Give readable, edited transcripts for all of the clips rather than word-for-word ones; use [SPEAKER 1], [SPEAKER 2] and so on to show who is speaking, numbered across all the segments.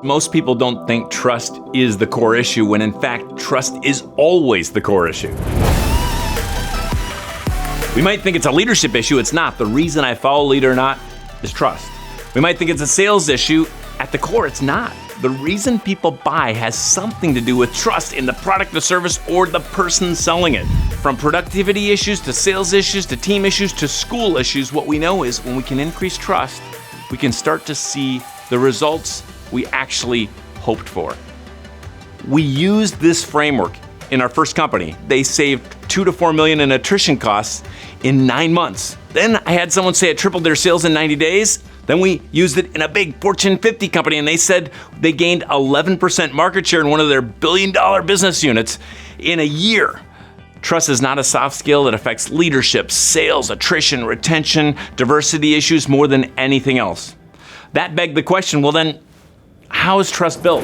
[SPEAKER 1] Most people don't think trust is the core issue, when in fact, trust is always the core issue. We might think it's a leadership issue. It's not. The reason I follow a leader or not is trust. We might think it's a sales issue. At the core, it's not. The reason people buy has something to do with trust in the product, the service, or the person selling it. From productivity issues to sales issues to team issues to school issues, what we know is when we can increase trust, we can start to see the results we actually hoped for. We used this framework in our first company. They saved $2 to $4 million in attrition costs in 9 months. Then I had someone say it tripled their sales in 90 days. Then we used it in a big Fortune 50 company, and they said they gained 11% market share in one of their billion-dollar business units in a year. Trust is not a soft skill that affects leadership, sales, attrition, retention, diversity issues more than anything else. That begged the question, well then, how is trust built?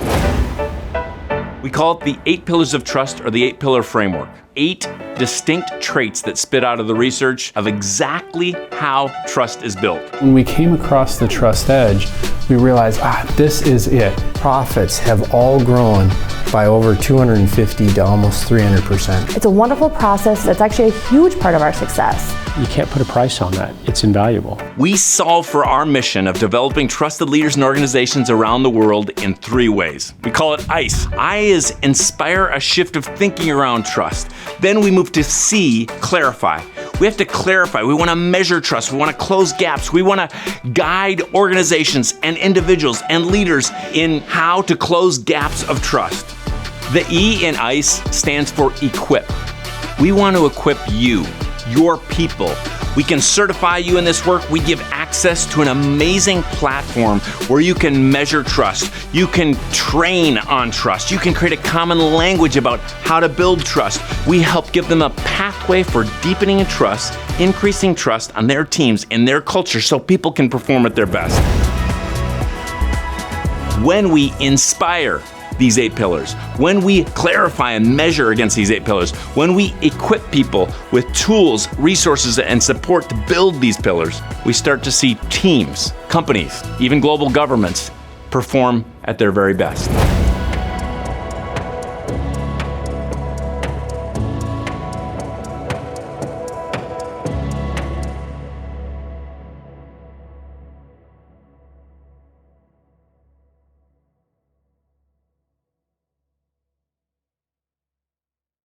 [SPEAKER 1] We call it the 8 pillars of trust, or the 8-pillar framework. 8 distinct traits that spit out of the research of exactly how trust is built.
[SPEAKER 2] When we came across the Trust Edge, we realized, this is it. Profits have all grown by over 250 to almost 300%.
[SPEAKER 3] It's a wonderful process that's actually a huge part of our success.
[SPEAKER 4] You can't put a price on that. It's invaluable.
[SPEAKER 1] We solve for our mission of developing trusted leaders and organizations around the world in 3 ways. We call it ICE. I is inspire a shift of thinking around trust. Then we move to C, clarify. We have to clarify. We want to measure trust. We want to close gaps. We want to guide organizations and individuals and leaders in how to close gaps of trust. The E in ICE stands for equip. We want to equip you, your people. We can certify you in this work. We give access to an amazing platform where you can measure trust. You can train on trust. You can create a common language about how to build trust. We help give them a pathway for deepening trust, increasing trust on their teams, in their culture, so people can perform at their best. When we inspire these 8 pillars, when we clarify and measure against these 8 pillars, when we equip people with tools, resources, and support to build these pillars, we start to see teams, companies, even global governments perform at their very best.